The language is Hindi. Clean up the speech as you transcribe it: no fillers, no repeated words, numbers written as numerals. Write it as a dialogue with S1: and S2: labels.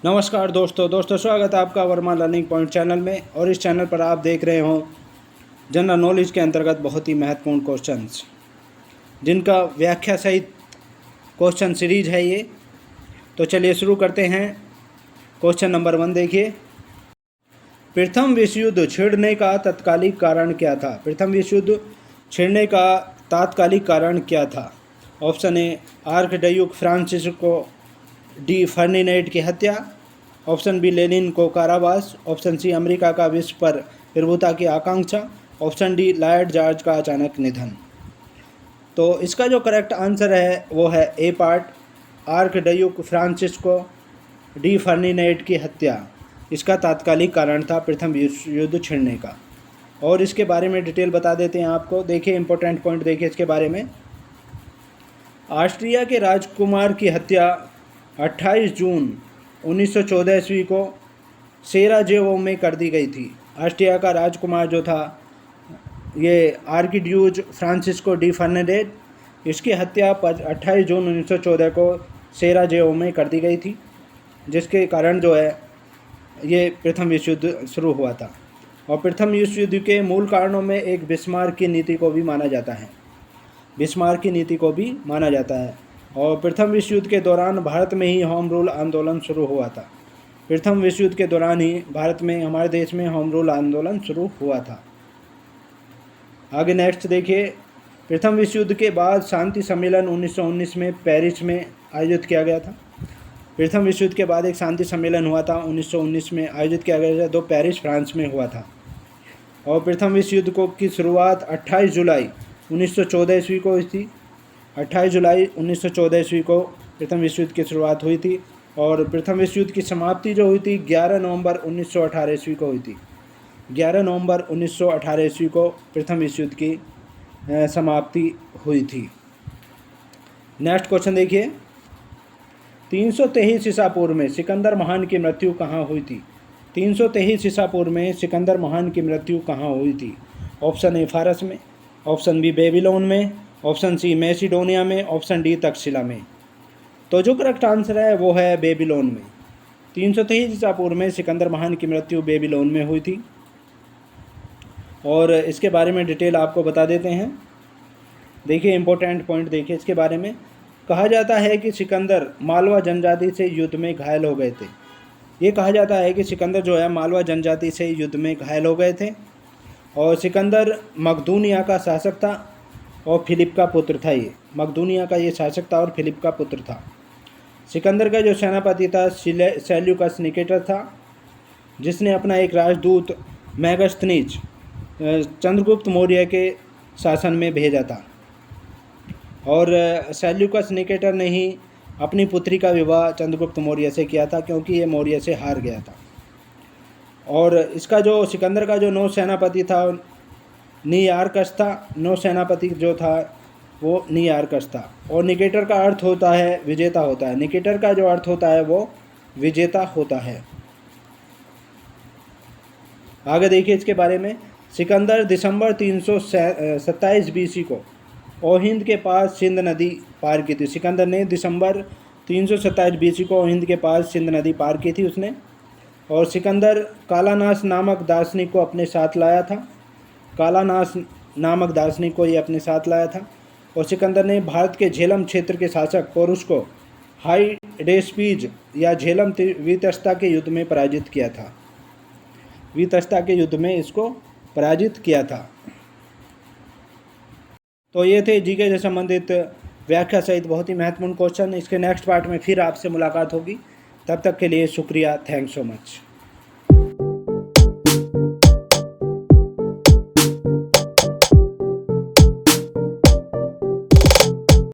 S1: नमस्कार दोस्तों स्वागत है आपका वर्मा लर्निंग पॉइंट चैनल में। और इस चैनल पर आप देख रहे हो जनरल नॉलेज के अंतर्गत बहुत ही महत्वपूर्ण क्वेश्चंस, जिनका व्याख्या सहित क्वेश्चन सीरीज है ये। तो चलिए शुरू करते हैं। क्वेश्चन नंबर 1 देखिए, प्रथम विश्व युद्ध छिड़ने का तात्कालिक कारण क्या था? प्रथम विश्व युद्ध छिड़ने का तात्कालिक कारण क्या था? Option A, archduke Francisco de Ferdinand की हत्या। ऑप्शन बी, लेनिन को कारावास। ऑप्शन सी, अमेरिका का विश्व पर प्रभुता की आकांक्षा। ऑप्शन डी, लॉर्ड जॉर्ज का अचानक निधन। तो इसका जो करेक्ट आंसर है वो है A part, archduke Francisco de Ferdinand की हत्या। इसका तात्कालिक कारण था प्रथम विश्व युद्ध छिड़ने का। और इसके बारे में डिटेल बता देते हैं आपको। देखिए इंपॉर्टेंट पॉइंट देखिए इसके बारे में। ऑस्ट्रिया के राजकुमार की हत्या 28 जून 1914 ईस्वी को सेराजेवो में कर दी गई थी। ऑस्ट्रिया का राजकुमार जो था ये आर्कड्यूक फ्रांसिस्को डी फर्डिनेंड, इसकी हत्या 28 जून 1914 को सेराजेवो में कर दी गई थी, जिसके कारण जो है ये प्रथम विश्व युद्ध शुरू हुआ था। और प्रथम विश्व युद्ध के मूल कारणों में एक बिस्मार्क की नीति को भी माना जाता है। बिस्मार्क की नीति को भी माना जाता है। और प्रथम विश्व युद्ध के दौरान भारत में ही होम रूल आंदोलन शुरू हुआ था। प्रथम विश्व युद्ध के दौरान ही भारत में, हमारे देश में होम रूल आंदोलन शुरू हुआ था। आगे नेक्स्ट देखिए, प्रथम विश्व युद्ध के बाद शांति सम्मेलन 1919 में पेरिस में आयोजित किया गया था। प्रथम विश्व युद्ध के बाद एक शांति सम्मेलन हुआ था, 1919 में आयोजित किया गया था, जो पेरिस फ्रांस में हुआ था। और प्रथम विश्व युद्ध की शुरुआत 28 जुलाई 1914 ईस्वी को हुई थी। 28 जुलाई 1914 ईस्वी को प्रथम विश्व युद्ध की शुरुआत हुई थी। और प्रथम विश्व युद्ध की समाप्ति जो हुई थी 11 नवंबर 1918 ईस्वी को हुई थी। 11 नवंबर 1918 ईस्वी को प्रथम विश्व युद्ध की समाप्ति हुई थी। नेक्स्ट क्वेश्चन देखिए, 323 ईसा पूर्व में सिकंदर महान की मृत्यु कहाँ हुई थी? 323 ईसा पूर्व में सिकंदर महान की मृत्यु कहाँ हुई थी? ऑप्शन ए, फारस में। ऑप्शन बी, बेबीलोन में। ऑप्शन सी, मैसिडोनिया में। ऑप्शन डी, तक्षशिला में। तो जो करेक्ट आंसर है वो है बेबीलोन में। 323 ईसा पूर्व में सिकंदर महान की मृत्यु बेबीलोन में हुई थी। और इसके बारे में डिटेल आपको बता देते हैं। देखिए इंपॉर्टेंट पॉइंट देखिए इसके बारे में। कहा जाता है कि सिकंदर मालवा जनजाति से युद्ध में घायल हो गए थे। ये कहा जाता है कि सिकंदर जो है मालवा जनजाति से युद्ध में घायल हो गए थे। और सिकंदर मकदूनिया का शासक था और फिलिप का पुत्र था। ये मकदूनिया का ये शासक था और फिलिप का पुत्र था। सिकंदर का जो सेनापति था सेल्यूकस निकेटर था, जिसने अपना एक राजदूत मेगास्थनीज चंद्रगुप्त मौर्य के शासन में भेजा था। और सेल्यूकस निकेटर ने ही अपनी पुत्री का विवाह चंद्रगुप्त मौर्य से किया था, क्योंकि ये मौर्य से हार गया था। और इसका जो सिकंदर का जो नौ सेनापति था नियार्कस था। नौ सेनापति जो था वो नियार्कस था। और निकेटर का अर्थ होता है विजेता होता है। निकेटर का जो अर्थ होता है वो विजेता होता है। आगे देखिए इसके बारे में। सिकंदर दिसंबर 327 बीसी को ओहिंद के पास सिंध नदी पार की थी। सिकंदर ने दिसंबर 327 बीसी को ओहिंद के पास सिंध नदी पार की थी उसने। और सिकंदर कालानास नामक दार्शनिक को अपने साथ लाया था। कालानास नामक दार्शनिक को ये अपने साथ लाया था। और सिकंदर ने भारत के झेलम क्षेत्र के शासक पोरुष को हाइडेस्पीज या झेलम वितस्ता के युद्ध में पराजित किया था। वितस्ता के युद्ध में इसको पराजित किया था। तो ये थे जीके से संबंधित व्याख्या सहित बहुत ही महत्वपूर्ण क्वेश्चन। इसके नेक्स्ट पार्ट में फिर आपसे मुलाकात होगी। तब तक के लिए शुक्रिया। Thanks so much.